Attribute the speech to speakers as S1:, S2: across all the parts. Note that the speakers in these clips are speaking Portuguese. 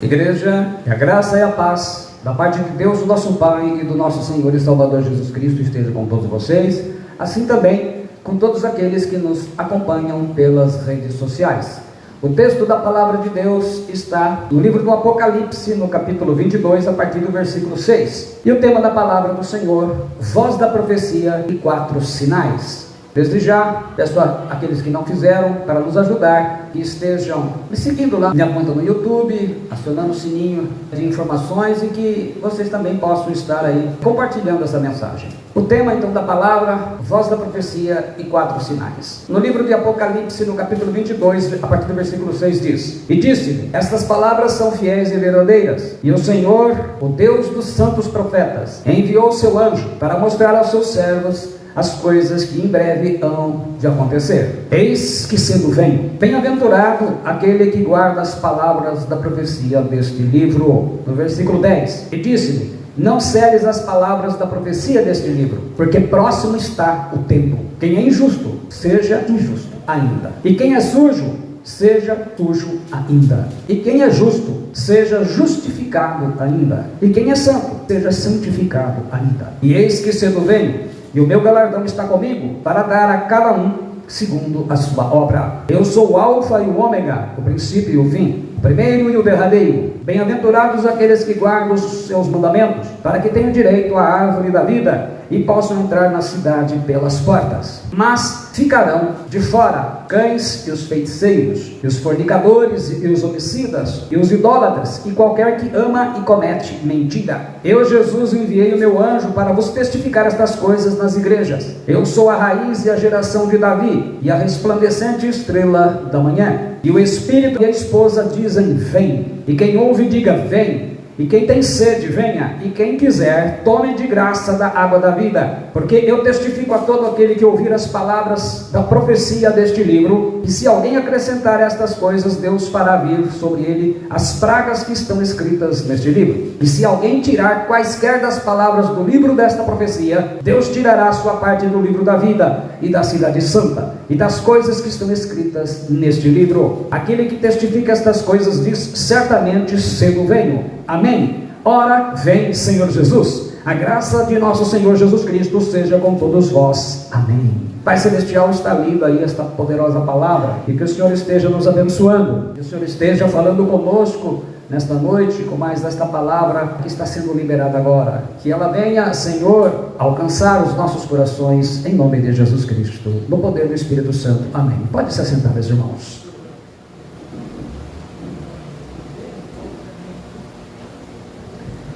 S1: Igreja, que a graça e a paz da parte de Deus, o nosso Pai, e do nosso Senhor e Salvador Jesus Cristo esteja com todos vocês, assim também com todos aqueles que nos acompanham pelas redes sociais. O texto da palavra de Deus está no livro do Apocalipse, no capítulo 22, a partir do versículo 6. E o tema da palavra do Senhor: voz da profecia e 4 sinais. Desde já, peço àqueles que não fizeram para nos ajudar, que estejam me seguindo lá, minha conta no YouTube, acionando o sininho de informações, e que vocês também possam estar aí compartilhando essa mensagem. O tema então da palavra: voz da profecia e 4 sinais. No livro de Apocalipse, no capítulo 22, a partir do versículo 6 diz: E disse-me, estas palavras são fiéis e verdadeiras, e o Senhor, o Deus dos santos profetas, enviou o seu anjo para mostrar aos seus servos as coisas que em breve hão de acontecer. Eis que cedo venho. Bem-aventurado aquele que guarda as palavras da profecia deste livro. No versículo 10, e disse-me: não celes as palavras da profecia deste livro, porque próximo está o tempo. Quem é injusto, seja injusto ainda. E quem é sujo, seja sujo ainda. E quem é justo, seja justificado ainda. E quem é santo, seja santificado ainda. E eis que cedo venho, e o meu galardão está comigo, para dar a cada um segundo a sua obra. Eu sou o Alfa e o Ômega, o princípio e o fim, o primeiro e o derradeiro. Bem-aventurados aqueles que guardam os seus mandamentos, para que tenham direito à árvore da vida e possam entrar na cidade pelas portas. Mas ficarão de fora cães e os feiticeiros, e os fornicadores e os homicidas, e os idólatras, e qualquer que ama e comete mentira. Eu, Jesus, enviei o meu anjo para vos testificar estas coisas nas igrejas. Eu sou a raiz e a geração de Davi, e a resplandecente estrela da manhã. E o Espírito e a esposa dizem: vem. E quem ouve, diga: vem. E quem tem sede, venha, e quem quiser, tome de graça da água da vida, porque eu testifico a todo aquele que ouvir as palavras da profecia deste livro, e se alguém acrescentar estas coisas, Deus fará vir sobre ele as pragas que estão escritas neste livro. E se alguém tirar quaisquer das palavras do livro desta profecia, Deus tirará a sua parte do livro da vida, e da cidade santa, e das coisas que estão escritas neste livro. Aquele que testifica estas coisas diz: certamente cedo venho. Amém. Ora, vem, Senhor Jesus. A graça de nosso Senhor Jesus Cristo seja com todos vós. Amém. Pai Celestial, está lida aí esta poderosa palavra, e que o Senhor esteja nos abençoando, que o Senhor esteja falando conosco nesta noite, com mais desta palavra que está sendo liberada agora. Que ela venha, Senhor, alcançar os nossos corações, em nome de Jesus Cristo, no poder do Espírito Santo. Amém. Pode se assentar, meus irmãos.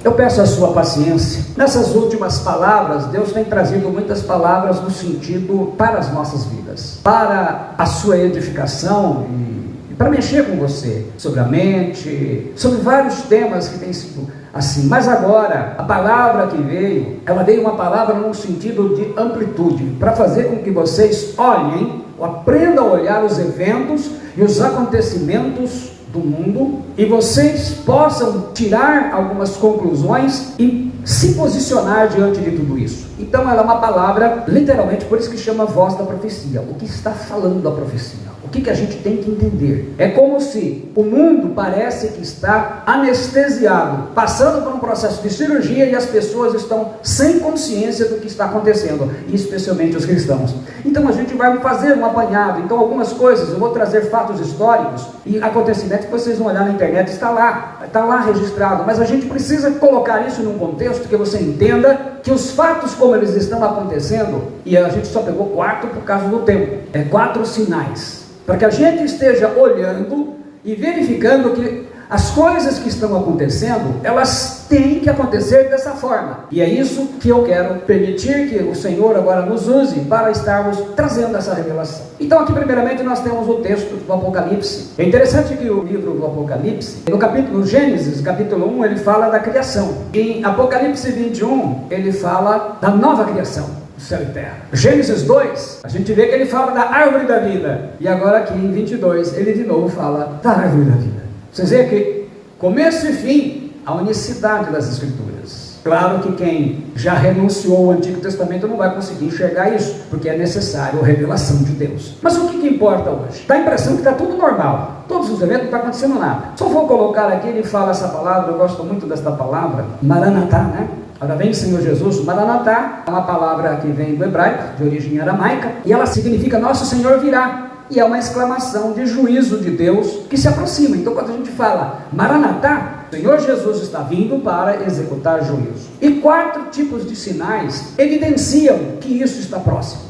S1: Eu peço a sua paciência. Nessas últimas palavras, Deus tem trazido muitas palavras no sentido para as nossas vidas, para a sua edificação e para mexer com você, sobre a mente, sobre vários temas que têm sido assim. Mas agora, a palavra que veio, ela veio uma palavra num sentido de amplitude, para fazer com que vocês olhem, ou aprendam a olhar os eventos e os acontecimentos do mundo, e vocês possam tirar algumas conclusões e se posicionar diante de tudo isso. Então ela é uma palavra, literalmente, por isso que chama voz da profecia. O que está falando a profecia? O que a gente tem que entender? É como se o mundo parece que está anestesiado, passando por um processo de cirurgia, e as pessoas estão sem consciência do que está acontecendo, e especialmente os cristãos. Então a gente vai fazer um apanhado. Então algumas coisas, eu vou trazer fatos históricos e acontecimentos que vocês vão olhar na internet, está lá registrado, mas a gente precisa colocar isso num contexto que você entenda que os fatos como eles estão acontecendo, e a gente só pegou 4 por causa do tempo, 4 sinais, para que a gente esteja olhando e verificando que as coisas que estão acontecendo, elas têm que acontecer dessa forma. E é isso que eu quero permitir que o Senhor agora nos use para estarmos trazendo essa revelação. Então aqui primeiramente nós temos o texto do Apocalipse. É interessante que o livro do Apocalipse, no Gênesis, capítulo 1, ele fala da criação. Em Apocalipse 21, ele fala da nova criação, céu e terra. Gênesis 2, a gente vê que ele fala da árvore da vida. E agora aqui em 22, ele de novo fala da árvore da vida. Vocês veem que começo e fim, a unicidade das Escrituras. Claro que quem já renunciou ao Antigo Testamento não vai conseguir enxergar isso, porque é necessário a revelação de Deus. Mas o que importa hoje? Dá a impressão que está tudo normal, todos os eventos não está acontecendo nada. Só vou colocar aqui, ele fala essa palavra, eu gosto muito desta palavra, Maranatá, né? Ora vem Senhor Jesus. Maranatá é uma palavra que vem do hebraico, de origem aramaica, e ela significa Nosso Senhor virá. E é uma exclamação de juízo de Deus que se aproxima. Então quando a gente fala Maranatá, o Senhor Jesus está vindo para executar juízo. E 4 tipos de sinais evidenciam que isso está próximo.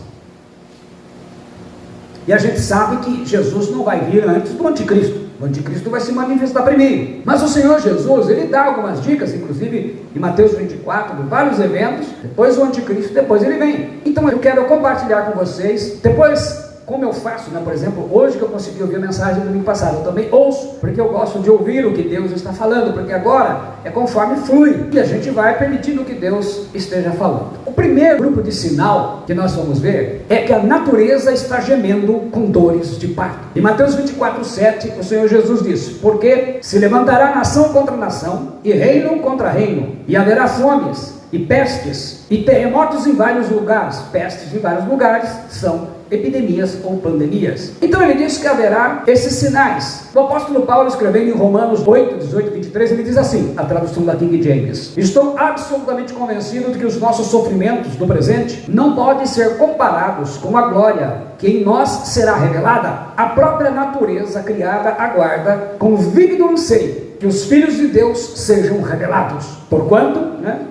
S1: E a gente sabe que Jesus não vai vir antes do anticristo. O anticristo vai se manifestar primeiro. Mas o Senhor Jesus, ele dá algumas dicas, inclusive em Mateus 24, de vários eventos. Depois o anticristo, depois ele vem. Então eu quero compartilhar com vocês. Depois, como eu faço, né? Por exemplo, hoje que eu consegui ouvir a mensagem do domingo passado, eu também ouço, porque eu gosto de ouvir o que Deus está falando, porque agora é conforme flui, e a gente vai permitindo que Deus esteja falando. O primeiro grupo de sinal que nós vamos ver é que a natureza está gemendo com dores de parto. Em Mateus 24, 7, o Senhor Jesus disse: porque se levantará nação contra nação, e reino contra reino, e haverá fomes, e pestes, e terremotos em vários lugares. Pestes em vários lugares são epidemias ou pandemias. Então ele diz que haverá esses sinais. O apóstolo Paulo, escrevendo em Romanos 8, 18 e 23, ele diz assim, a tradução da King James: estou absolutamente convencido de que os nossos sofrimentos do presente não podem ser comparados com a glória que em nós será revelada. A própria natureza criada aguarda com vívido anseio que os filhos de Deus sejam revelados. Porquanto,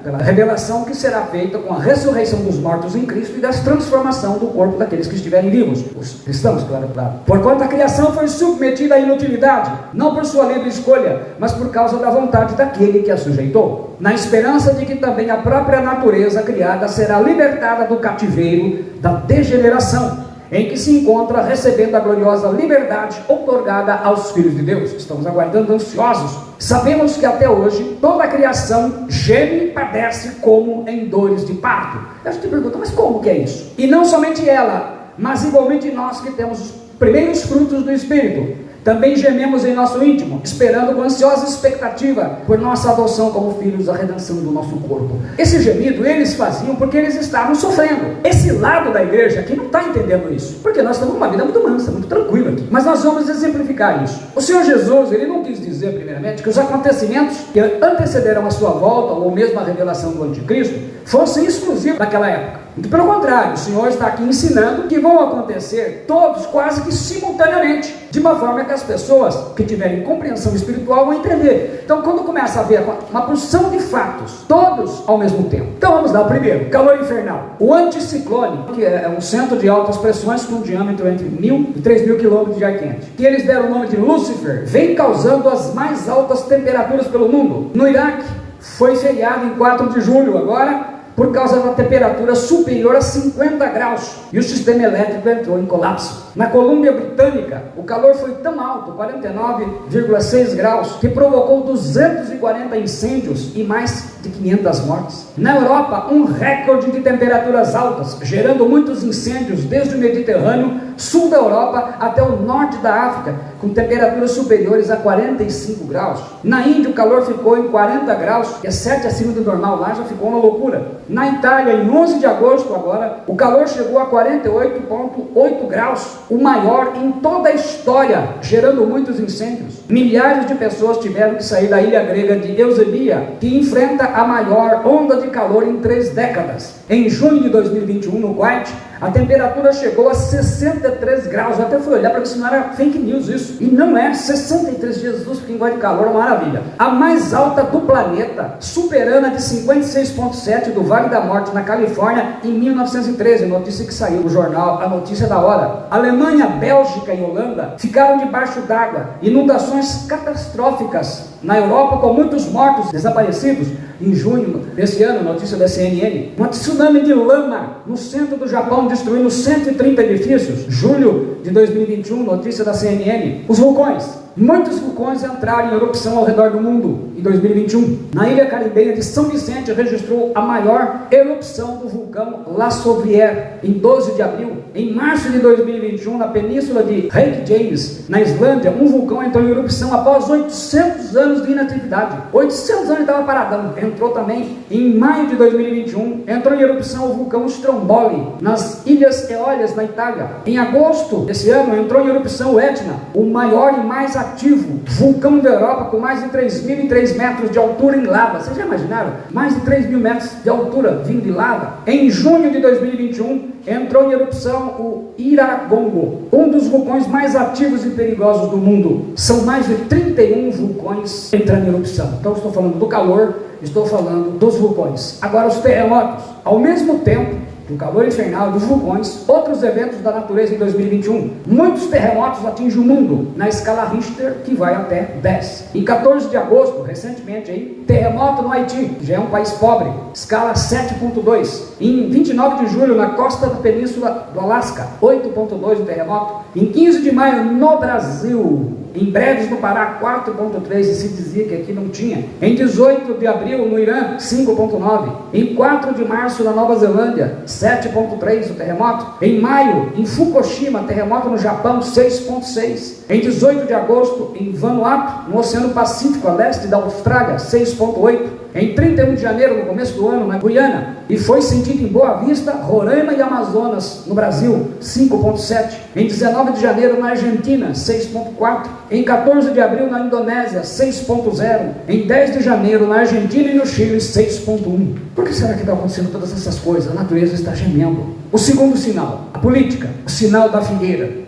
S1: pela revelação que será feita com a ressurreição dos mortos em Cristo e da transformação do corpo daqueles que estiverem vivos, os cristãos, claro. Porquanto a criação foi submetida à inutilidade, não por sua livre escolha, mas por causa da vontade daquele que a sujeitou, na esperança de que também a própria natureza criada será libertada do cativeiro da degeneração, em que se encontra recebendo a gloriosa liberdade outorgada aos filhos de Deus. Estamos aguardando ansiosos. Sabemos que até hoje toda a criação geme e padece como em dores de parto. Eu te pergunto, mas como que é isso? E não somente ela, mas igualmente nós que temos os primeiros frutos do Espírito, também gememos em nosso íntimo, esperando com ansiosa expectativa por nossa adoção como filhos, a redenção do nosso corpo. Esse gemido eles faziam porque eles estavam sofrendo. Esse lado da igreja aqui não está entendendo isso, porque nós estamos numa vida muito mansa, muito tranquila aqui. Mas nós vamos exemplificar isso. O Senhor Jesus, ele não quis dizer primeiramente que os acontecimentos que antecederam a sua volta, ou mesmo a revelação do anticristo, fossem exclusivos daquela época. Muito pelo contrário, o Senhor está aqui ensinando que vão acontecer todos quase que simultaneamente, de uma forma que as pessoas que tiverem compreensão espiritual vão entender. Então quando começa a haver uma porção de fatos, todos ao mesmo tempo. Então vamos lá, o primeiro, calor infernal. O anticiclone, que é um centro de altas pressões com um diâmetro entre 1.000 e 3.000 km de ar quente, que eles deram o nome de Lúcifer, vem causando as mais altas temperaturas pelo mundo. No Iraque, foi feriado em 4 de julho agora, por causa da temperatura superior a 50 graus, e o sistema elétrico entrou em colapso. Na Colômbia Britânica, o calor foi tão alto, 49,6 graus, que provocou 240 incêndios e mais de 500 mortes. Na Europa, um recorde de temperaturas altas, gerando muitos incêndios desde o Mediterrâneo, sul da Europa até o norte da África, com temperaturas superiores a 45 graus. Na Índia, o calor ficou em 40 graus, que é 7 acima do normal, lá já ficou uma loucura. Na Itália, em 11 de agosto agora, o calor chegou a 48,8 graus, o maior em toda a história, gerando muitos incêndios. Milhares de pessoas tiveram que sair da ilha grega de Eusebia, que enfrenta a maior onda de calor em 3 décadas. Em junho de 2021, no Kuwait, a temperatura chegou a 63 graus. Eu até fui olhar para ver se não era fake news isso. E não é. 63 Jesus, que gosta de calor, é uma maravilha. A mais alta do planeta, superando a de 56,7 do Vale da Morte, na Califórnia, em 1913. Notícia que saiu no jornal, a notícia da hora. Alemanha, Bélgica e Holanda ficaram debaixo d'água. Inundações catastróficas na Europa, com muitos mortos desaparecidos. Em junho desse ano, notícia da CNN, um tsunami de lama no centro do Japão, destruindo 130 edifícios. Julho de 2021, notícia da CNN. Os vulcões Muitos vulcões entraram em erupção ao redor do mundo em 2021. Na ilha caribenha de São Vicente registrou a maior erupção do vulcão La Sovière em 12 de abril. Em março de 2021, na península de Reykjanes, na Islândia, um vulcão entrou em erupção após 800 anos de inatividade. 800 anos estava paradão. Entrou também em maio de 2021, entrou em erupção o vulcão Stromboli, nas Ilhas Eólias, na Itália. Em agosto desse ano, entrou em erupção o Etna, o maior e mais ativo vulcão da Europa, com mais de 3.003 metros de altura em lava. Vocês já imaginaram? Mais de 3.000 metros de altura vindo de lava. Em junho de 2021, entrou em erupção o Iragongo, um dos vulcões mais ativos e perigosos do mundo. São mais de 31 vulcões entrando em erupção. Então, estou falando do calor, estou falando dos vulcões. Agora, os terremotos. Ao mesmo tempo do calor infernal dos vulcões, outros eventos da natureza em 2021. Muitos terremotos atingem o mundo na escala Richter, que vai até 10. Em 14 de agosto, recentemente, terremoto no Haiti, que já é um país pobre, escala 7.2. Em 29 de julho, na costa da península do Alasca, 8.2 o terremoto. Em 15 de maio, no Brasil, em Breves, no Pará, 4.3, e se dizia que aqui não tinha. Em 18 de abril, no Irã, 5.9. Em 4 de março, na Nova Zelândia, 7.3 o terremoto. Em maio, em Fukushima, terremoto no Japão, 6.6. Em 18 de agosto, em Vanuatu, no Oceano Pacífico, a leste da Austrália, 6.8. Em 31 de janeiro, no começo do ano, na Guiana, e foi sentido em Boa Vista, Roraima e Amazonas, no Brasil, 5.7. Em 19 de janeiro, na Argentina, 6.4. Em 14 de abril, na Indonésia, 6.0. Em 10 de janeiro, na Argentina e no Chile, 6.1. Por que será que está acontecendo todas essas coisas? A natureza está gemendo. O segundo sinal, a política, o sinal da figueira.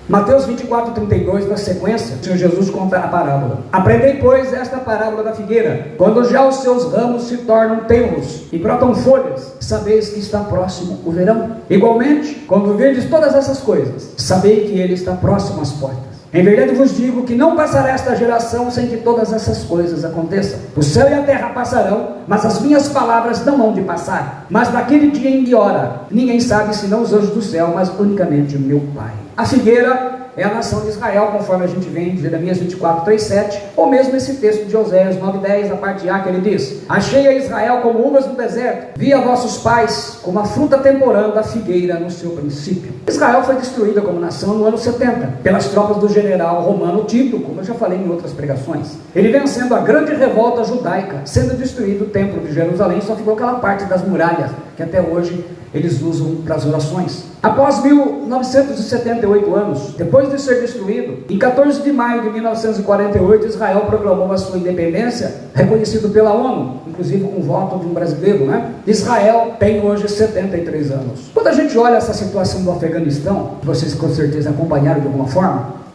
S1: Mateus 24:32, na sequência, o Senhor Jesus conta a parábola. Aprendei, pois, esta parábola da figueira. Quando já os seus ramos se tornam tenros e brotam folhas, sabeis que está próximo o verão. Igualmente, quando vedes todas essas coisas, sabei que ele está próximo às portas. Em verdade vos digo que não passará esta geração sem que todas essas coisas aconteçam. O céu e a terra passarão, mas as minhas palavras não hão de passar. Mas naquele dia em que hora, ninguém sabe senão os anjos do céu, mas unicamente o meu Pai. A figueira é a nação de Israel, conforme a gente vê em Jeremias 24:3-7, ou mesmo esse texto de Oséias 9:10, na parte A, que ele diz: achei a Israel como uvas no deserto, vi a vossos pais como a fruta temporã da figueira no seu princípio. Israel foi destruída como nação no ano 70, pelas tropas do general romano Tito, como eu já falei em outras pregações. Ele vencendo a grande revolta judaica, sendo destruído o templo de Jerusalém, só ficou aquela parte das muralhas, que até hoje eles usam para as orações. Após 1978 anos, depois de ser destruído, em 14 de maio de 1948, Israel proclamou a sua independência, reconhecido pela ONU, inclusive com o voto de um brasileiro, né? Israel tem hoje 73 anos. Quando a gente olha essa situação do Afeganistão, que vocês com certeza acompanharam de alguma forma,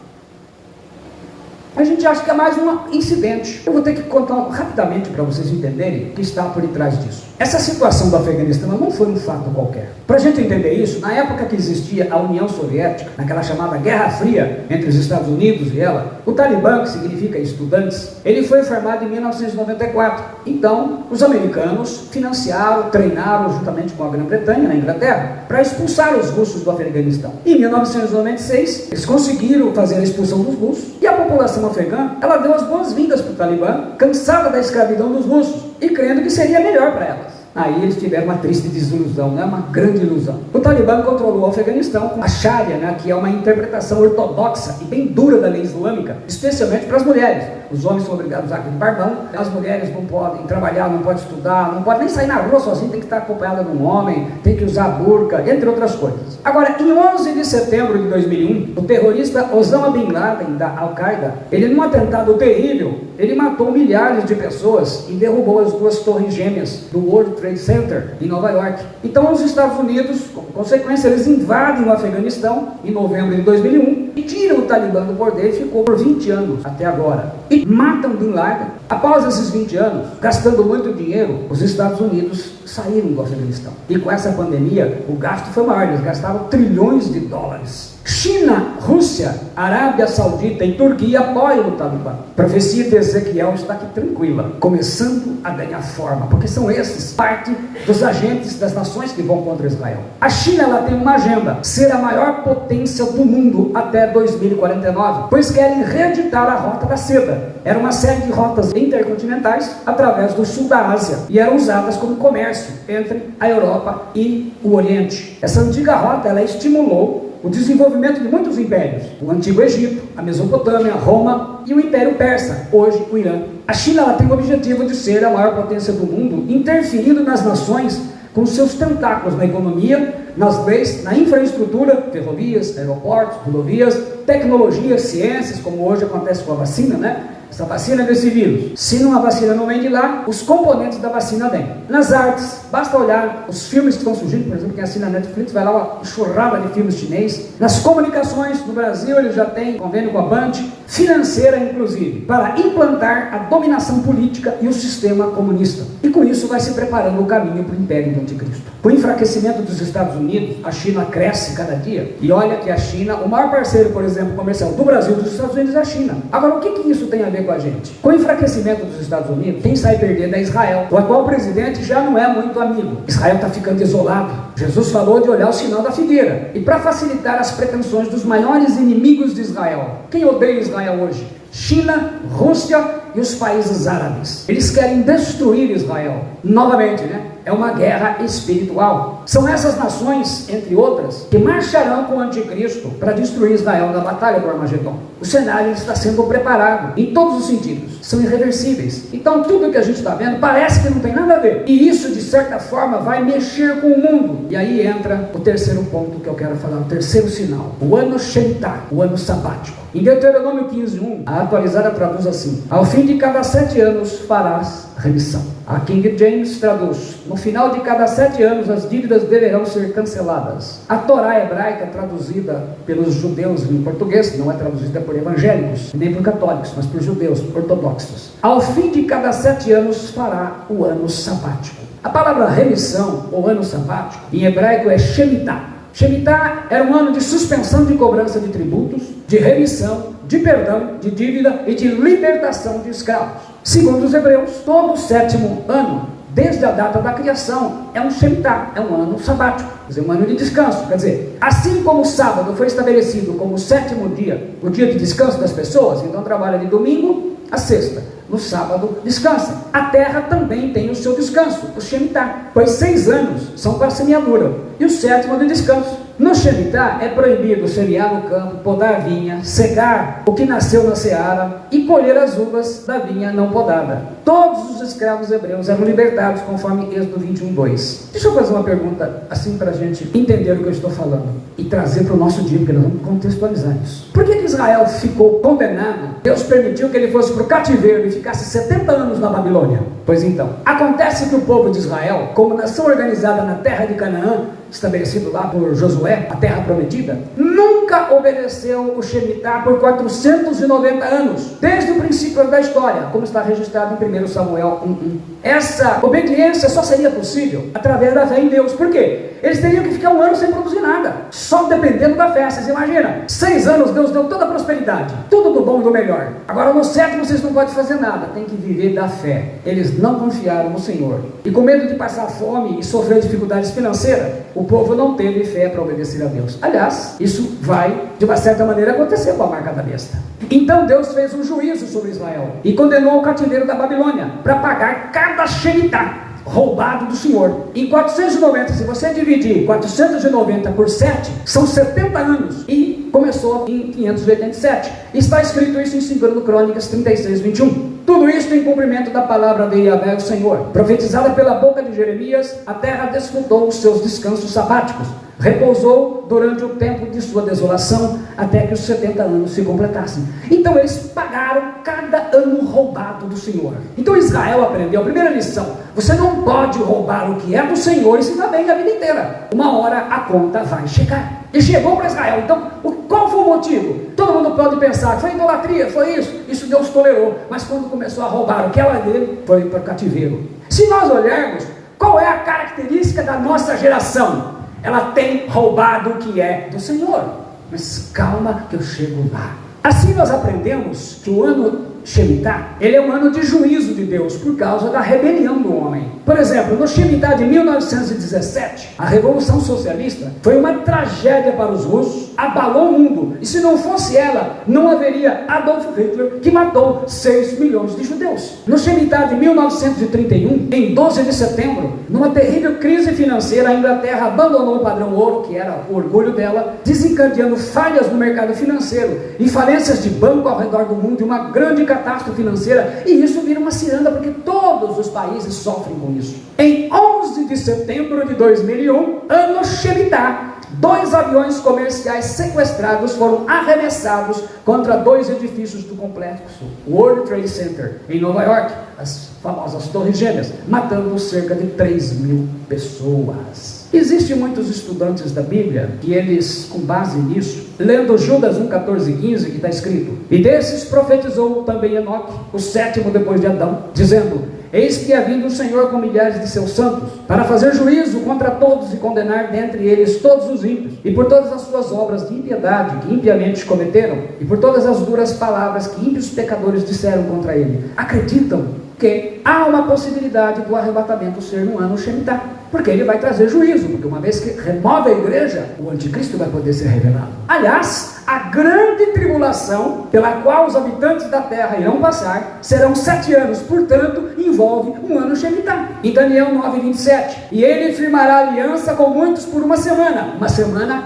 S1: a gente acha que é mais um incidente. Eu vou ter que contar rapidamente para vocês entenderem o que está por detrás disso. Essa situação do Afeganistão não foi um fato qualquer. Para a gente entender isso, na época que existia a União Soviética, naquela chamada Guerra Fria entre os Estados Unidos e ela, o Talibã, que significa estudantes, ele foi formado em 1994. Então, os americanos financiaram, treinaram juntamente com a Grã-Bretanha, na Inglaterra, para expulsar os russos do Afeganistão. Em 1996, eles conseguiram fazer a expulsão dos russos e a população afegã, ela deu as boas-vindas para o Talibã, cansada da escravidão dos russos e crendo que seria melhor para elas. Aí eles tiveram uma triste desilusão, né? Uma grande ilusão. O Talibã controlou o Afeganistão com a Sharia, né? Que é uma interpretação ortodoxa e bem dura da lei islâmica, especialmente para as mulheres. Os homens são obrigados a usar barbão, as mulheres não podem trabalhar, não podem estudar, não podem nem sair na rua sozinho, tem que estar acompanhada de um homem, tem que usar burca, entre outras coisas. Agora, em 11 de setembro de 2001, o terrorista Osama Bin Laden, da Al-Qaeda, ele num atentado terrível, ele matou milhares de pessoas e derrubou as duas torres gêmeas do World Trade Center, em Nova York. Então, os Estados Unidos, como consequência, eles invadem o Afeganistão em novembro de 2001 e tiram o Talibã do poder e ficou por 20 anos até agora. E matam Bin Laden. Após esses 20 anos, gastando muito dinheiro, os Estados Unidos saíram do Afeganistão. E com essa pandemia, o gasto foi maior, eles gastaram trilhões de dólares. China, Rússia, Arábia Saudita e Turquia apoiam o Talibã. A profecia de Ezequiel está aqui tranquila, começando a ganhar forma, porque são esses parte dos agentes das nações que vão contra Israel. A China, ela tem uma agenda: ser a maior potência do mundo até 2049, pois querem reeditar a Rota da Seda. Era uma série de rotas intercontinentais através do sul da Ásia e eram usadas como comércio entre a Europa e o Oriente. Essa antiga rota, ela estimulou o desenvolvimento de muitos impérios: o Antigo Egito, a Mesopotâmia, Roma e o Império Persa, hoje o Irã. A China, ela tem o objetivo de ser a maior potência do mundo, interferindo nas nações com seus tentáculos na economia, nas leis, na infraestrutura, ferrovias, aeroportos, rodovias, tecnologia, ciências, como hoje acontece com a vacina, né? Essa vacina desse vírus. Se não a vacina não vem de lá, os componentes da vacina vêm. Nas artes, basta olhar os filmes que estão surgindo, por exemplo, quem assina a Netflix, vai lá uma enxurrada de filmes chinês. Nas comunicações, no Brasil, ele já tem convênio com a Band, financeira inclusive, para implantar a dominação política e o sistema comunista. E com isso vai se preparando o caminho para o Império do Anticristo. Com o enfraquecimento dos Estados Unidos, a China cresce cada dia. E olha que a China, o maior parceiro, por exemplo, comercial do Brasil e dos Estados Unidos é a China. Agora, o que isso tem a ver com a gente? Com o enfraquecimento dos Estados Unidos, quem sai perdendo é Israel. O atual presidente já não é muito amigo. Israel está ficando isolado. Jesus falou de olhar o sinal da figueira. E para facilitar as pretensões dos maiores inimigos de Israel, quem odeia Israel hoje? China, Rússia e os países árabes. Eles querem destruir Israel. Novamente, né? É uma guerra espiritual. São essas nações, entre outras, que marcharão com o anticristo para destruir Israel na batalha do Armagedon. O cenário está sendo preparado em todos os sentidos. São irreversíveis. Então tudo que a gente está vendo parece que não tem nada a ver. E isso, de certa forma, vai mexer com o mundo. E aí entra o terceiro ponto que eu quero falar, o terceiro sinal. O ano Shemitah, o ano sabático. Em Deuteronômio 15:1, a atualizada traduz assim: ao fim de cada 7 anos farás remissão. A King James traduz: no final de cada 7 anos as dívidas deverão ser canceladas. A Torá hebraica, traduzida pelos judeus em português, não é traduzida por evangélicos, nem por católicos, mas por judeus ortodoxos. Ao fim de cada 7 anos fará o ano sabático. A palavra remissão, ou ano sabático, em hebraico é Shemitah. Shemitah era um ano de suspensão de cobrança de tributos, de remissão, de perdão, de dívida e de libertação de escravos. Segundo os hebreus, todo o 7º ano, desde a data da criação, é um Shemitah, é um ano sabático, quer dizer, um ano de descanso. Quer dizer, assim como o sábado foi estabelecido como o 7º dia, o dia de descanso das pessoas, então trabalha de domingo a sexta. No sábado descansa. A terra também tem o seu descanso, o Shemitah, pois 6 anos são para a semeadura e o 7º de descanso. No Shemitah é proibido semear no campo, podar a vinha, cegar o que nasceu na seara e colher as uvas da vinha não podada. Todos os escravos hebreus eram libertados conforme Êxodo 21:2. Deixa eu fazer uma pergunta assim para a gente entender o que eu estou falando e trazer para o nosso dia, porque nós vamos contextualizar isso. Por que Israel ficou condenado? Deus permitiu que ele fosse para o cativeiro e ficasse 70 anos na Babilônia. Pois então, acontece que o povo de Israel, como nação organizada na terra de Canaã, estabelecido lá por Josué, a terra prometida, nunca obedeceu o Shemitah por 490 anos, desde o princípio da história, como está registrado em 1 Samuel 1:1. Essa obediência só seria possível através da fé em Deus. Por quê? Eles teriam que ficar 1 ano sem produzir nada, só dependendo da fé. Vocês imaginam? 6 anos Deus deu toda a prosperidade, tudo do bom e do melhor. Agora no 7º vocês não podem fazer nada, tem que viver da fé. Eles não confiaram no Senhor, e com medo de passar fome e sofrer dificuldades financeiras, o povo não teve fé para obedecer a Deus. Aliás, isso vai, de uma certa maneira, acontecer com a marca da besta. Então Deus fez um juízo sobre Israel e condenou o cativeiro da Babilônia para pagar cada Shemitah roubado do Senhor. Em 490, se você dividir 490 por 7, são 70 anos. E começou em 587. Está escrito isso em 2 Crônicas 36:21. Tudo isso em cumprimento da palavra de Yahvé, o Senhor, profetizada pela boca de Jeremias. A terra desfrutou os seus descansos sabáticos, repousou durante o tempo de sua desolação, até que os 70 anos se completassem. Então eles pagaram cada ano roubado do Senhor. Então Israel aprendeu a primeira lição: você não pode roubar o que é do Senhor e se dá bem a vida inteira. Uma hora a conta vai chegar. E chegou para Israel. Então, qual foi o motivo? Todo mundo pode pensar que foi idolatria, foi isso Deus tolerou. Mas quando começou a roubar o que era dele, foi para o cativeiro. Se nós olharmos, qual é a característica da nossa geração? Ela tem roubado o que é do Senhor. mas calma que eu chego lá. Assim nós aprendemos que o ano Shemitah, ele é um ano de juízo de Deus por causa da rebelião do homem. Por exemplo, no Shemitah de 1917, a Revolução Socialista foi uma tragédia para os russos, abalou o mundo, e se não fosse ela, não haveria Adolf Hitler, que matou 6 milhões de judeus. No Shemitah de 1931, em 12 de setembro, numa terrível crise financeira, a Inglaterra abandonou o padrão ouro, que era o orgulho dela, desencadeando falhas no mercado financeiro e falências de banco ao redor do mundo, e uma grande catástrofe financeira, e isso vira uma ciranda, porque todos os países sofrem com isso. Em 11 de setembro de 2001, ano Shemitah, 2 aviões comerciais sequestrados foram arremessados contra 2 edifícios do complexo World Trade Center, em Nova York, as famosas Torres Gêmeas, matando cerca de 3 mil pessoas. Existem muitos estudantes da Bíblia que eles, com base nisso, lendo Judas 1, 14 e 15, que está escrito: e desses profetizou também Enoque, o 7º depois de Adão, dizendo: eis que é vindo o Senhor com milhares de seus santos, para fazer juízo contra todos e condenar dentre eles todos os ímpios, e por todas as suas obras de impiedade que impiamente cometeram, e por todas as duras palavras que ímpios pecadores disseram contra ele. Acreditam que há uma possibilidade do arrebatamento ser no ano Shemitah, porque ele vai trazer juízo, porque uma vez que remove a igreja, o anticristo vai poder ser revelado. Aliás, a grande tribulação pela qual os habitantes da terra irão passar serão 7 anos, portanto, envolve um ano Shemitah. Em Daniel 9, 27, e ele firmará aliança com muitos por uma semana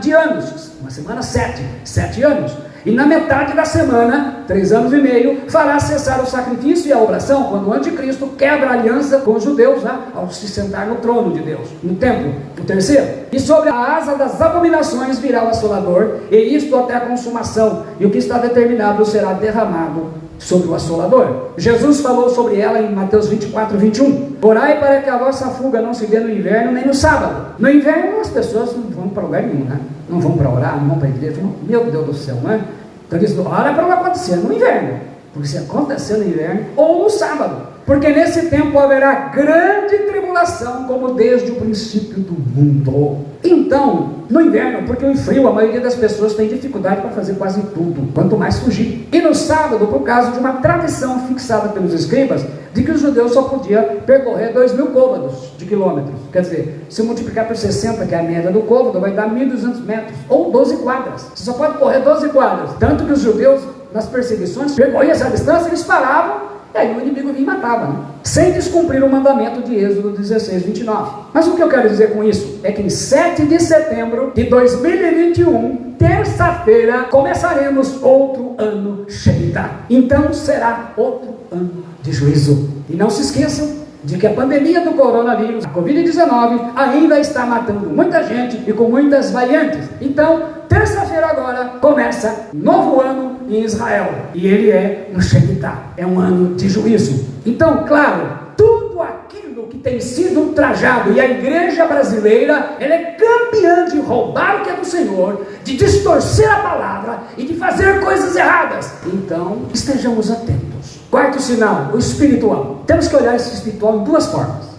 S1: de anos, uma semana 7 anos. E na metade da semana, 3 anos e meio, fará cessar o sacrifício e a oração, quando o anticristo quebra a aliança com os judeus, ao se sentar no trono de Deus, no templo. O terceiro, e sobre a asa das abominações virá o assolador, e isto até a consumação, e o que está determinado será derramado sobre o assolador. Jesus falou sobre ela em Mateus 24, 21. Orai para que a vossa fuga não se dê no inverno nem no sábado. No inverno as pessoas não vão para lugar nenhum, né? Não vão para orar, não vão para a igreja. Meu Deus do céu, né? Então eles ora para não acontecer no inverno, porque se acontecer no inverno ou no sábado, porque nesse tempo haverá grande tribulação, como desde o princípio do mundo. Então, no inverno, porque o frio, a maioria das pessoas tem dificuldade para fazer quase tudo, quanto mais fugir. E no sábado, por causa de uma tradição fixada pelos escribas, de que os judeus só podiam percorrer 2.000 côvados de quilômetros. Quer dizer, se multiplicar por 60, que é a média do côvado, vai dar 1.200 metros, ou 12 quadras. Você só pode correr 12 quadras. Tanto que os judeus, nas perseguições, percorriam essa distância, eles paravam, e aí o inimigo vinha e matava, né? Sem descumprir o mandamento de Êxodo 16, 29. Mas o que eu quero dizer com isso? É que em 7 de setembro de 2021, terça-feira, começaremos outro ano Shemitah. Então será outro ano de juízo. E não se esqueçam de que a pandemia do coronavírus, a Covid-19, ainda está matando muita gente e com muitas variantes. Então, terça-feira agora começa novo ano em Israel, e ele é um Shemitah, é um ano de juízo. Então, claro, tudo aquilo que tem sido ultrajado, e a igreja brasileira, ela é campeã de roubar o que é do Senhor, de distorcer a palavra e de fazer coisas erradas. Então, estejamos atentos. Quarto sinal, o espiritual. Temos que olhar esse espiritual em duas formas.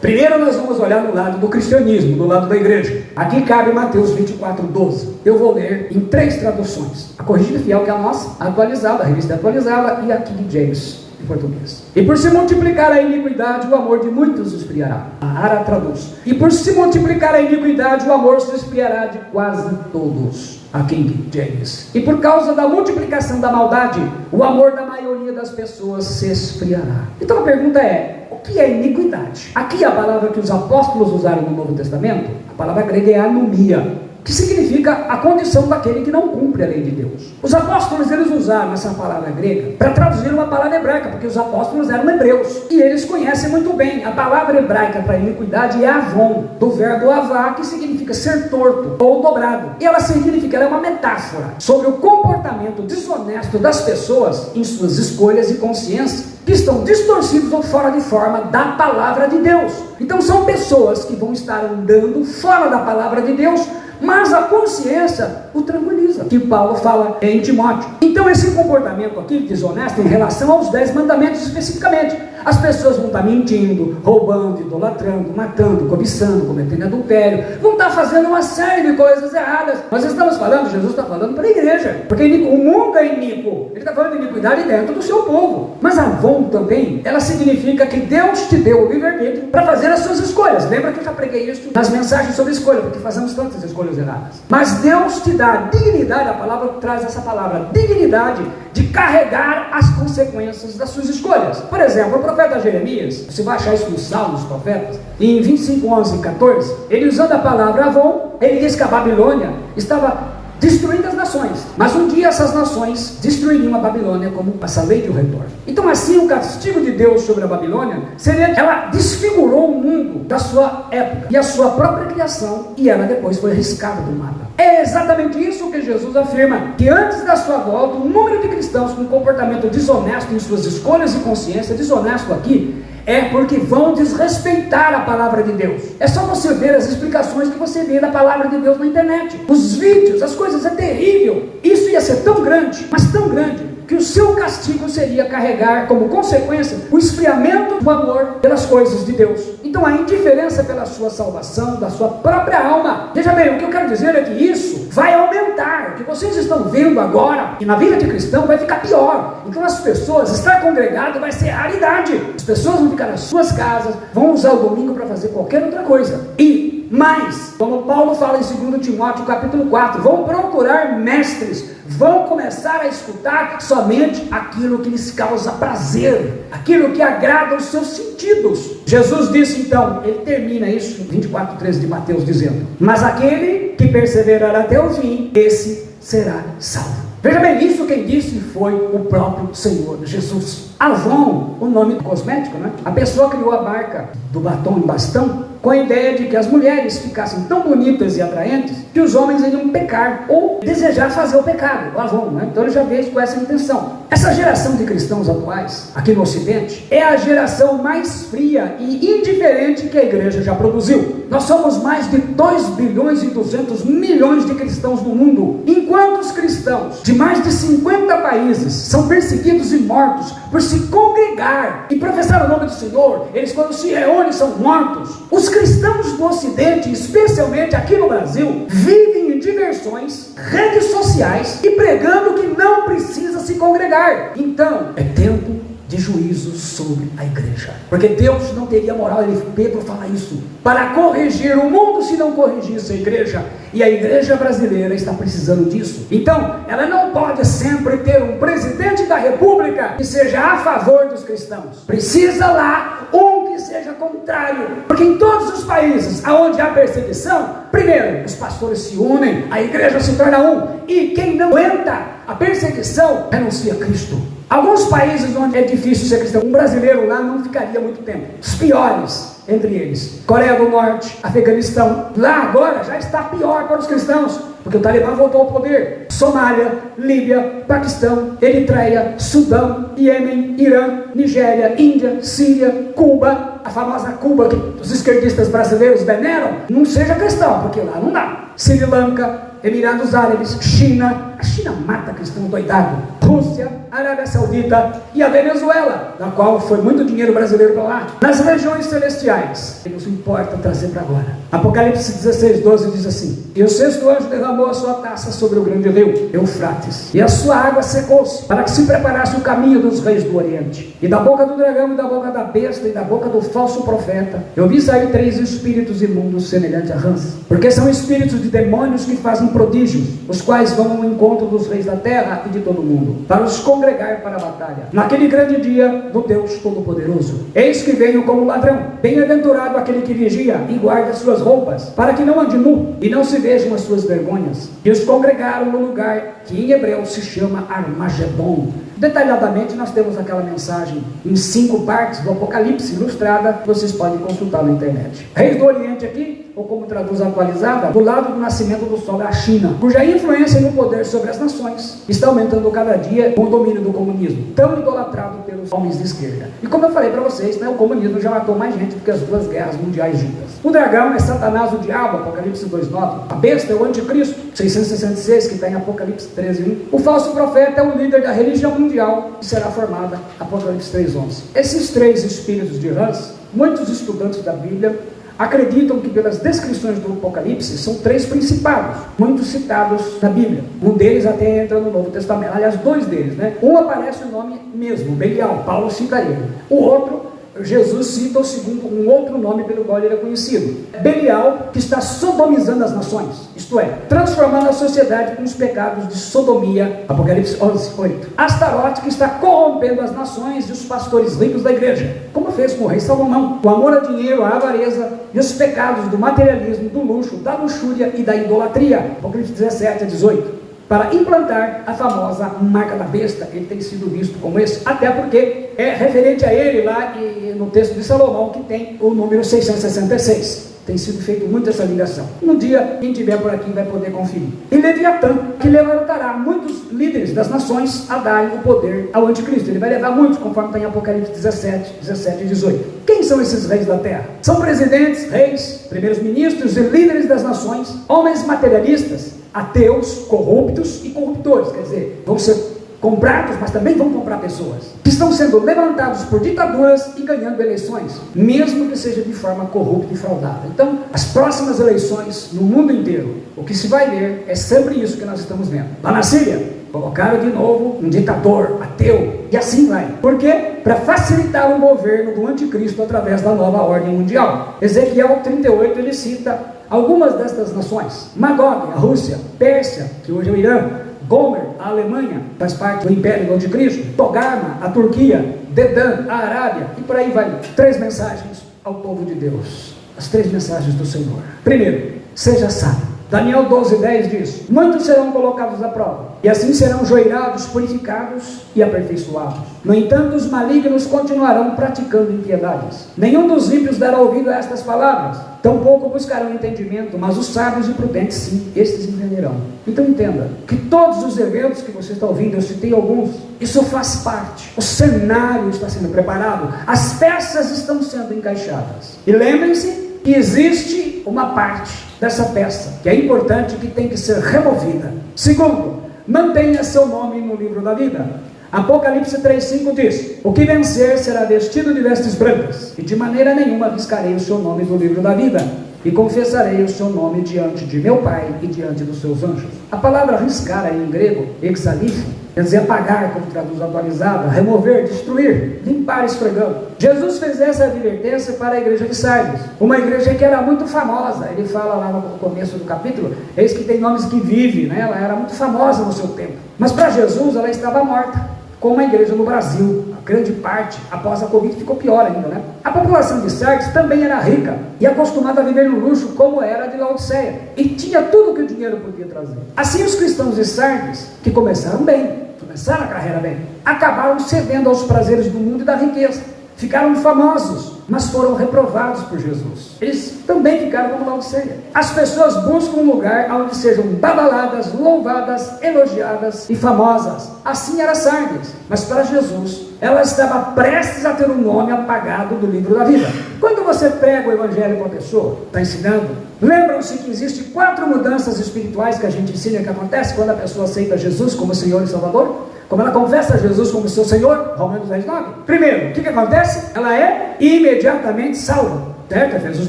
S1: Primeiro nós vamos olhar no lado do cristianismo, do lado da igreja. Aqui cabe Mateus 24, 12. Eu vou ler em 3 traduções. A Corrigida Fiel, que é a nossa, a atualizada, a revista atualizada, e a King James, em português. E por se multiplicar a iniquidade, o amor de muitos esfriará. A Ara traduz. E por se multiplicar a iniquidade, o amor se esfriará de quase todos. A King James. E por causa da multiplicação da maldade, o amor da maioria das pessoas se esfriará. Então a pergunta é: o que é iniquidade? Aqui a palavra que os apóstolos usaram no Novo Testamento, a palavra grega é anomia, que significa a condição daquele que não cumpre a lei de Deus. Os apóstolos, eles usaram essa palavra grega para traduzir uma palavra hebraica, porque os apóstolos eram hebreus, e eles conhecem muito bem. A palavra hebraica para iniquidade é avon, do verbo avá, que significa ser torto ou dobrado. E ela significa, ela é uma metáfora sobre o comportamento desonesto das pessoas em suas escolhas e consciência, que estão distorcidos ou fora de forma da palavra de Deus. Então são pessoas que vão estar andando fora da palavra de Deus, mas a consciência o tranquiliza, que Paulo fala em Timóteo. Então esse comportamento aqui desonesto em relação aos 10 mandamentos especificamente, as pessoas vão estar mentindo, roubando, idolatrando, matando, cobiçando, cometendo adultério, vão estar fazendo uma série de coisas erradas. Nós estamos falando, Jesus está falando para a igreja, porque o mundo é iníquo, ele está falando de iniquidade dentro do seu povo. Mas Avon também, ela significa que Deus te deu o livre-arbítrio para fazer as suas escolhas. Lembra que eu já preguei isso nas mensagens sobre escolha, porque fazemos tantas escolhas erradas. Mas Deus te dá a dignidade, a palavra traz essa palavra, dignidade de carregar as consequências das suas escolhas. Por exemplo, o profeta Jeremias, você vai achar isso nos Salmos dos Profetas, em 25, 11 e 14, ele usando a palavra Avon, ele diz que a Babilônia estava destruindo as nações, mas um dia essas nações destruiriam a Babilônia como essa lei de retorno. Então assim o castigo de Deus sobre a Babilônia seria que ela desfigurou o mundo da sua época e a sua própria criação, e ela depois foi riscada do mapa. É exatamente isso que Jesus afirma, que antes da sua volta, o número de cristãos com comportamento desonesto em suas escolhas e consciência, desonesto aqui, é porque vão desrespeitar a palavra de Deus. É só você ver as explicações que você vê da palavra de Deus na internet. Os vídeos, as coisas, é terrível. Isso ia ser tão grande, mas tão grande, que o seu castigo seria carregar como consequência o esfriamento do amor pelas coisas de Deus. Então a indiferença pela sua salvação, da sua própria alma. Veja bem, o que eu quero dizer é que isso vai aumentar. O que vocês estão vendo agora, e na vida de cristão vai ficar pior. Então as pessoas, estar congregado vai ser raridade. As pessoas vão ficar nas suas casas, vão usar o domingo para fazer qualquer outra coisa. E mais, como Paulo fala em 2 Timóteo capítulo 4, vão procurar mestres, vão começar a escutar somente aquilo que lhes causa prazer, aquilo que agrada os seus sentidos. Jesus disse então, ele termina isso em 24:13 de Mateus dizendo: mas aquele que perseverar até o fim, esse será salvo. Veja bem, isso quem disse foi o próprio Senhor Jesus. Avon, o nome do cosmético, né? A pessoa criou a marca do batom em bastão com a ideia de que as mulheres ficassem tão bonitas e atraentes que os homens iriam pecar ou desejar fazer o pecado, o Avon, né? Então ele já veio com essa intenção. Essa geração de cristãos atuais, aqui no Ocidente, é a geração mais fria e indiferente que a igreja já produziu. Nós somos mais de 2 bilhões e 200 milhões de cristãos no mundo, enquanto os cristãos de mais de 50 países são perseguidos e mortos por se congregar e professar o nome do Senhor. Eles, quando se reúnem, são mortos. Os cristãos do Ocidente, especialmente aqui no Brasil, vivem em diversões, redes sociais e pregando que não precisa se congregar. Então, é tempo de juízo sobre a igreja, porque Deus não teria moral, Pedro fala isso, para corrigir o mundo se não corrigisse a igreja, e a igreja brasileira está precisando disso. Então ela não pode sempre ter um presidente da república que seja a favor dos cristãos, precisa lá um que seja contrário, porque em todos os países onde há perseguição, primeiro os pastores se unem, a igreja se torna um, e quem não aguenta a perseguição renuncia a Cristo. Alguns países onde é difícil ser cristão, um brasileiro lá não ficaria muito tempo. Os piores entre eles, Coreia do Norte, Afeganistão, lá agora já está pior para os cristãos, porque o Talibã voltou ao poder. Somália, Líbia, Paquistão, Eritreia, Sudão, Iêmen, Irã, Nigéria, Índia, Síria, Cuba, a famosa Cuba que os esquerdistas brasileiros veneram, não seja cristão, porque lá não dá. Sri Lanka, Emirados Árabes, China, a China mata cristão doidado, Rússia, Arábia Saudita e a Venezuela, da qual foi muito dinheiro brasileiro para lá, nas regiões celestiais, que nos importa trazer para agora. Apocalipse 16:12 diz assim: e o sexto anjo derramou a sua taça sobre o grande rio Eufrates, e a sua água secou-se, para que se preparasse o caminho dos reis do Oriente. E da boca do dragão, e da boca da besta, e da boca do falso profeta, eu vi sair 3 espíritos imundos semelhantes a rãs, porque são espíritos de demônios que fazem prodígios, os quais vão ao encontro dos reis da terra e de todo o mundo, para os congregar para a batalha, naquele grande dia do Deus Todo-Poderoso. Eis que venho como ladrão. Bem-aventurado aquele que vigia e guarda as suas roupas, para que não ande nu e não se vejam as suas vergonhas. E os congregaram no lugar que em hebreu se chama Armagedon. Detalhadamente nós temos aquela mensagem em 5 partes do Apocalipse ilustrada, que vocês podem consultar na internet. Reis do Oriente aqui ou como traduz a atualizada, do lado do nascimento do sol é a China, cuja influência no poder sobre as nações está aumentando cada dia com o domínio do comunismo, tão idolatrado pelos homens de esquerda. E como eu falei para vocês, né, o comunismo já matou mais gente do que as duas guerras mundiais juntas. O dragão é Satanás, o diabo, Apocalipse 2:9. A besta é o anticristo, 666, que está em Apocalipse 13:1. O falso profeta é o líder da religião mundial, que será formada, Apocalipse 3:11. Esses três espíritos de rãs, muitos estudantes da Bíblia acreditam que pelas descrições do Apocalipse são três principados, muito citados na Bíblia. Um deles até entra no Novo Testamento, aliás, dois deles, né? Um aparece o nome mesmo, Belial, Paulo cita ele. O outro, Jesus cita o segundo, um outro nome pelo qual ele é conhecido. Belial, que está sodomizando as nações, isto é, transformando a sociedade com os pecados de sodomia, Apocalipse 11:8. Astarote, que está corrompendo as nações e os pastores ricos da igreja, como fez com o rei Salomão, o amor ao dinheiro, a avareza e os pecados do materialismo, do luxo, da luxúria e da idolatria, Apocalipse 17:18. Para implantar a famosa marca da besta. Ele tem sido visto como esse, até porque é referente a ele lá no texto de Salomão, que tem o número 666. Tem sido feito muito essa ligação. No dia, quem estiver por aqui vai poder conferir. E Leviatã, que levantará muitos líderes das nações a darem o poder ao anticristo. Ele vai levar muitos, conforme está em Apocalipse 17 e 18. Quem são esses reis da terra? São presidentes, reis, primeiros ministros e líderes das nações, homens materialistas, ateus, corruptos e corruptores. Quer dizer, vão ser comprados, mas também vão comprar pessoas, que estão sendo levantados por ditaduras e ganhando eleições, mesmo que seja de forma corrupta e fraudada. Então, as próximas eleições no mundo inteiro, o que se vai ver é sempre isso que nós estamos vendo. Lá na Síria, colocaram de novo um ditador ateu, e assim vai. Por quê? Para facilitar o governo do anticristo através da nova ordem mundial. Ezequiel 38, ele cita algumas destas nações: Magog, a Rússia; Pérsia, que hoje é o Irã; Gomer, a Alemanha, faz parte do Império do Anticristo; Togarma, a Turquia; Dedã, a Arábia, e por aí vai. Três mensagens ao povo de Deus, as três mensagens do Senhor. Primeiro, seja sábio. Daniel 12:10 diz: muitos serão colocados à prova, e assim serão joirados, purificados e aperfeiçoados. No entanto, os malignos continuarão praticando impiedades. Nenhum dos ímpios dará ouvido a estas palavras, tampouco buscarão entendimento, mas os sábios e prudentes sim, estes entenderão. Então entenda que todos os eventos que você está ouvindo, eu citei alguns, isso faz parte. O cenário está sendo preparado, as peças estão sendo encaixadas. E lembrem-se que existe uma parte dessa peça que é importante, que tem que ser removida. Segundo, mantenha seu nome no livro da vida. Apocalipse 3:5 diz: o que vencer será vestido de vestes brancas, e de maneira nenhuma arriscarei o seu nome do livro da vida, e confessarei o seu nome diante de meu Pai e diante dos seus anjos. A palavra riscar aí em grego, exalifo, quer dizer apagar, como traduz atualizada, remover, destruir, limpar, esfregando. Jesus fez essa advertência para a igreja de Sardes, uma igreja que era muito famosa. Ele fala lá no começo do capítulo, eis que tem nomes que vivem, né? Ela era muito famosa no seu tempo, mas para Jesus ela estava morta, como a igreja no Brasil. A grande parte, após a Covid, ficou pior ainda, né? A população de Sardes também era rica e acostumada a viver no luxo, como era a de Laodiceia, e tinha tudo que o dinheiro podia trazer. Assim, os cristãos de Sardes, que começaram bem, começaram a carreira bem, acabaram cedendo aos prazeres do mundo e da riqueza, ficaram famosos, mas foram reprovados por Jesus. Eles também ficaram como Laodiceia. As pessoas buscam um lugar onde sejam badaladas, louvadas, elogiadas e famosas. Assim era Sardes, mas para Jesus ela estava prestes a ter um nome apagado do livro da vida. Quando você prega o evangelho para a pessoa, está ensinando, lembram-se que existem 4 mudanças espirituais que a gente ensina, que acontece quando a pessoa aceita Jesus como Senhor e Salvador, como ela confessa Jesus como seu Senhor, Romanos 10:9. Primeiro, o que acontece? Ela é imediatamente salva, certo? Efésios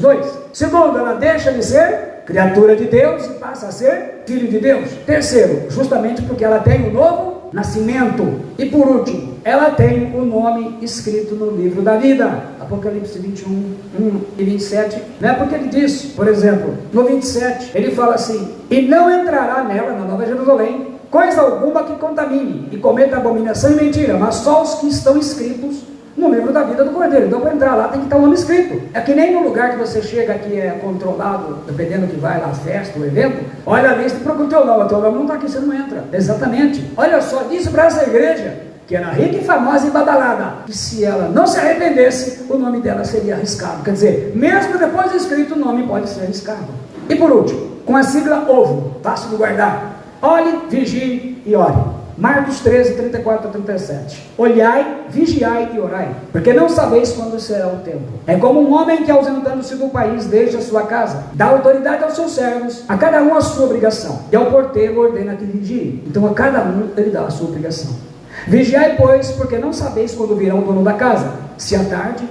S1: 2. Segundo, ela deixa de ser criatura de Deus e passa a ser filho de Deus. Terceiro, justamente porque ela tem um novo nascimento. E por último, ela tem o nome escrito no livro da vida. Apocalipse 21:1 e 27, né? Porque ele diz, por exemplo, no 27, ele fala assim: e não entrará nela, na Nova Jerusalém, coisa alguma que contamine e cometa abominação e mentira, mas só os que estão escritos no livro da vida do Cordeiro. Então, para entrar lá tem que estar o nome escrito. É que nem no lugar que você chega, que é controlado, dependendo que vai lá a festa, o evento, olha a lista e procura o teu nome não está aqui, você não entra. Exatamente. Olha só, diz para essa igreja que era rica e famosa e badalada, que se ela não se arrependesse, o nome dela seria arriscado. Quer dizer, mesmo depois de escrito, o nome pode ser arriscado. E por último, com a sigla OVO, fácil de guardar: olhe, vigie e ore. Marcos 13, 34 a 37. Olhai, vigiai e orai, porque não sabeis quando será o tempo. É como um homem que, ausentando-se do país, deixa a sua casa, dá autoridade aos seus servos, a cada um a sua obrigação, e ao porteiro ordena que vigie. Então a cada um ele dá a sua obrigação. Vigiai, pois, porque não sabeis quando virá o dono da casa, se à tarde,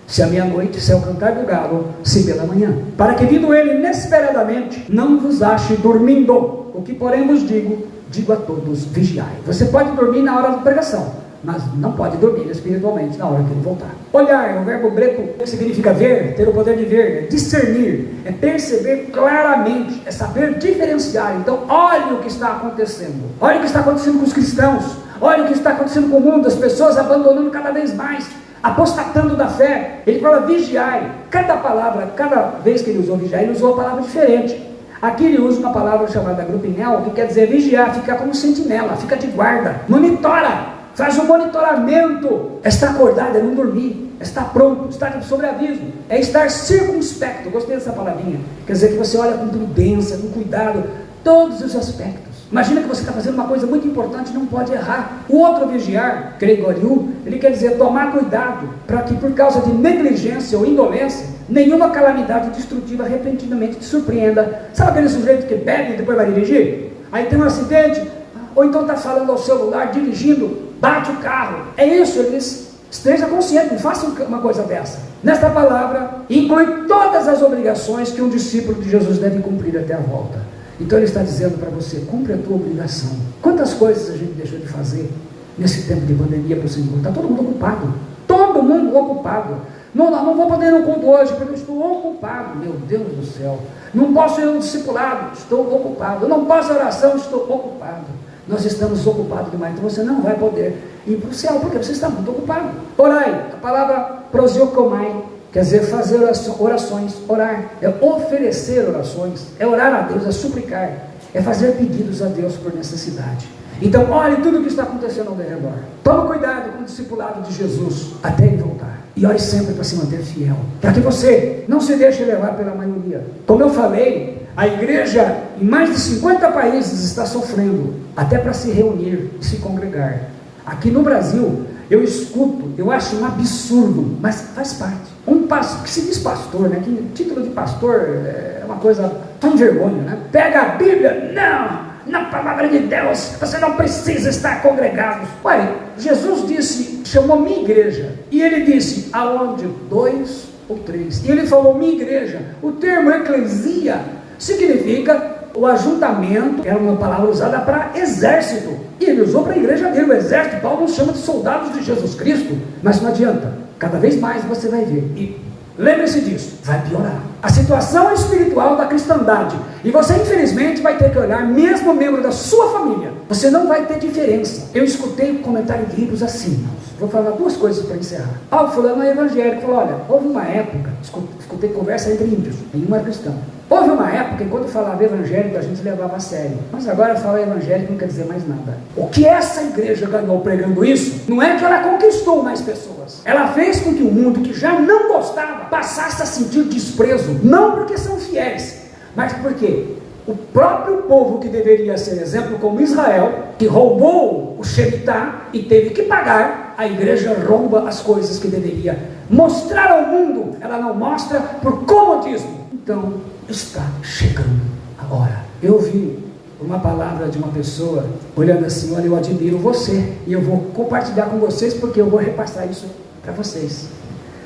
S1: se à meia-noite, se ao cantar do galo, se pela manhã, para que, vindo ele inesperadamente, não vos ache dormindo. O que, porém, vos digo a todos: vigiai. Você pode dormir na hora da pregação, mas não pode dormir espiritualmente na hora que ele voltar. Olhar, o verbo grego significa ver, ter o poder de ver, é discernir, é perceber claramente, é saber diferenciar. Então, olhe o que está acontecendo. Olhe o que está acontecendo com os cristãos. Olhe o que está acontecendo com o mundo, as pessoas abandonando cada vez mais, apostatando da fé. Ele fala vigiai. Cada palavra, cada vez que ele usou vigiai, ele usou uma palavra diferente. Aqui ele usa uma palavra chamada grupinel, que quer dizer vigiar, ficar como sentinela, fica de guarda, monitora, faz um monitoramento. É estar acordado, é não dormir, é estar pronto, estar sob aviso, é estar circunspecto. Gostei dessa palavrinha. Quer dizer que você olha com prudência, com cuidado, todos os aspectos. Imagina que você está fazendo uma coisa muito importante e não pode errar. O outro vigiar, Gregoriu, ele quer dizer tomar cuidado, para que por causa de negligência ou indolência, nenhuma calamidade destrutiva repentinamente te surpreenda. Sabe aquele sujeito que bebe e depois vai dirigir? Aí tem um acidente, ou então está falando ao celular, dirigindo, bate o carro. É isso, ele diz: esteja consciente, não faça uma coisa dessa. Nesta palavra, inclui todas as obrigações que um discípulo de Jesus deve cumprir até a volta. Então ele está dizendo para você: cumpre a tua obrigação. Quantas coisas a gente deixou de fazer nesse tempo de pandemia para o Senhor? Está todo mundo ocupado. Todo mundo ocupado. Não vou poder ir no culto hoje, porque eu estou ocupado. Meu Deus do céu. Não posso ir no discipulado, estou ocupado. Eu não posso ir à oração, estou ocupado. Nós estamos ocupados demais. Então você não vai poder ir para o céu, porque você está muito ocupado. Orai, a palavra prosiokomai, quer dizer fazer orações. Orar é oferecer orações, é orar a Deus, é suplicar, é fazer pedidos a Deus por necessidade. Então olhe tudo o que está acontecendo ao redor. Tome cuidado com o discipulado de Jesus até ele voltar. E ore sempre para se manter fiel, para que você não se deixe levar pela maioria. Como eu falei, a igreja em mais de 50 países está sofrendo até para se reunir e se congregar. Aqui no Brasil, eu escuto, eu acho um absurdo, mas faz parte. Um pastor, que se diz pastor, né? Que título de pastor é uma coisa tão vergonha, né? Pega a Bíblia, não! Na palavra de Deus, você não precisa estar congregado. Ué, Jesus disse, chamou minha igreja, e ele disse: aonde 2 ou 3, e ele falou minha igreja. O termo eclesia significa o ajuntamento, era uma palavra usada para exército, e ele usou para a igreja dele, o exército. Paulo nos chama de soldados de Jesus Cristo, mas não adianta, cada vez mais você vai ver, e lembre-se disso, vai piorar a situação espiritual da cristandade, e você infelizmente vai ter que olhar, mesmo membro da sua família, você não vai ter diferença. Eu escutei um comentário de livros assim, vou falar 2 coisas para encerrar. O fulano é evangélico, falou: olha, houve uma época, escutei conversa entre índios, nenhum era cristão. Houve uma época, enquanto falava evangélico, a gente levava a sério, mas agora falar evangélico não quer dizer mais nada. O que essa igreja ganhou pregando isso, não é que ela conquistou mais pessoas, ela fez com que o mundo que já não gostava passasse a sentir desprezo, não porque são fiéis, mas porque o próprio povo que deveria ser exemplo, como Israel, que roubou o Shemitah e teve que pagar, a igreja rouba as coisas que deveria mostrar ao mundo, ela não mostra por comodismo. Então está chegando a hora. Eu vi uma palavra de uma pessoa olhando assim: olha, eu admiro você, e eu vou compartilhar com vocês, porque eu vou repassar isso para vocês.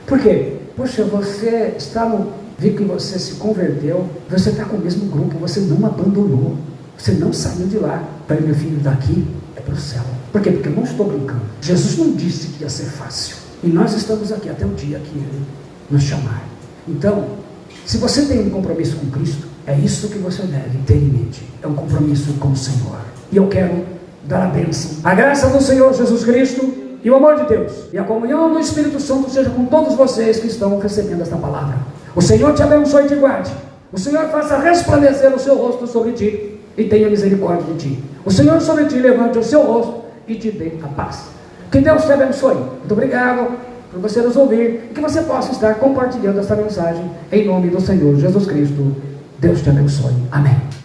S1: Por quê? Poxa, você está vi que você se converteu, você está com o mesmo grupo, você não abandonou, você não saiu de lá. Para meu filho, daqui é para o céu. Por quê? Porque eu não estou brincando. Jesus não disse que ia ser fácil, e nós estamos aqui até o dia que ele nos chamar. Então, se você tem um compromisso com Cristo, é isso que você deve ter em mente, é um compromisso com o Senhor. E eu quero dar a bênção, a graça do Senhor Jesus Cristo, e o amor de Deus, e a comunhão do Espírito Santo seja com todos vocês que estão recebendo esta palavra. O Senhor te abençoe e te guarde. O Senhor faça resplandecer o seu rosto sobre ti, e tenha misericórdia de ti. O Senhor sobre ti levante o seu rosto e te dê a paz. Que Deus te abençoe. Muito obrigado por você nos ouvir e que você possa estar compartilhando essa mensagem em nome do Senhor Jesus Cristo. Deus te abençoe. Amém.